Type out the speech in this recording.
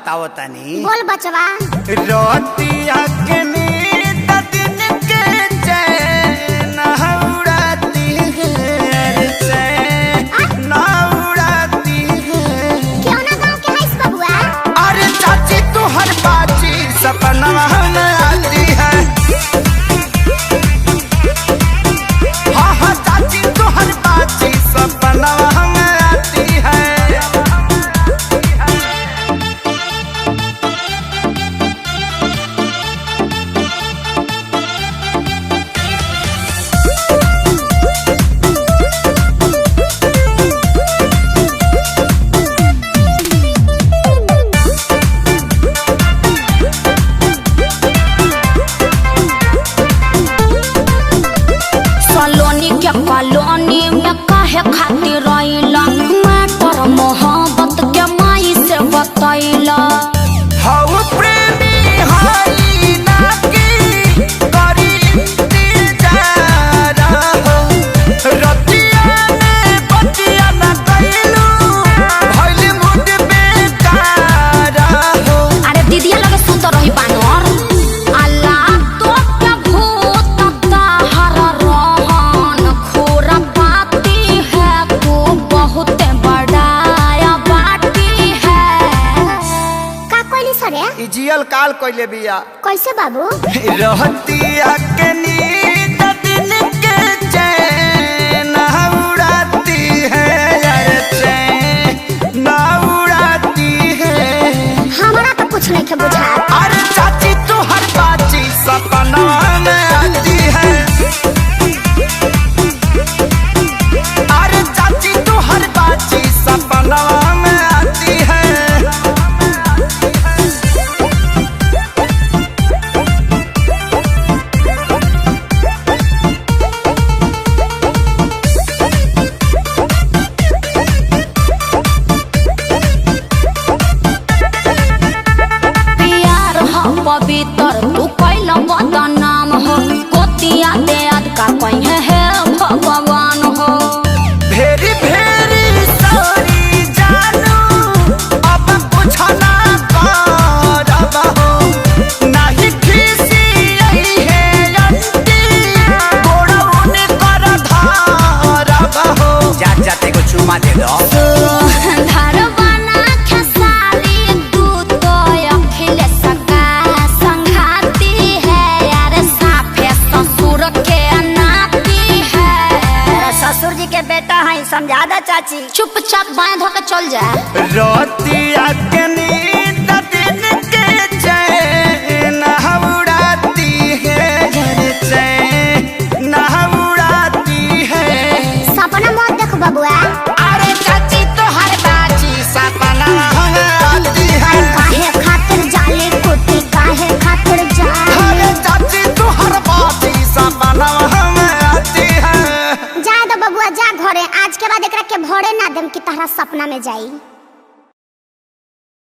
बताओ तनी। बोल बचवा। रोटिया के नींद दिन के चैन उड़ाती है, चैन उड़ाती है। क्यों ना गाँव के है इस बबुआ? अरे चाची तू हर बाची सपना में आती है। हाँ हाँ चाची तू हर बाची सपना में आती है। कॉलोनी में काहे खातिर रहिला, मैटर मोहब्बत के माई से बतैला। हऊ प्रेमी हई ना की करी इंतजार हो, रतिया में बतिया ना कइलू भइल मुड बेकार हो। अरे दीदिया लगे सुत रही बानर अल्लाह तो क्या भूत ताहर रहन खोरा पाती है, तू बहुत बड़ाया बाटी है। का कोइली सरे? इजियल काल कइले बिया। कैसे बाबू? रहतिया के नींद दिन के चैन उड़ाती है, यार चैन उड़ाती है। हमारा तो कुछ नहीं के बुझा। अरे चाची तू हर बाची सपना में आती है। अरे चाची तू हर बाची सपना में आती है। प्यार हो पवित्र तू कैल बदनाम हो, कोतिया दे का कहीं है भगवान हो। भेरी भेरी सॉरी जानू अब कुछ ना करब हो, नहीं खीसी यही है अंती गोड़ौन कर धारब हो। जात जाते को चुमा दे दो। धरवाना खेसारी तू तो अखिलेश का संघाती है, यार साफे ससुर के नाती है। ससुर जी के बेटा है, समझा दे चाची। चुपचाप बांध होकर चल जा। रोटिया के नींद दिन के चैन उड़ाती है, चैन उड़ाती है। सपना मत देख बबुआ। अरे चाची तो हर बाची सपना आती है। काहे खातिर जाले कुत्ती, काहे खातिर जाले। अरे चाची तो हर बाची सपना आती है। जा दो बबुआ जा घरे, आज के बाद एकरा के भोरे ना देम कि तहरा सपना में जाई।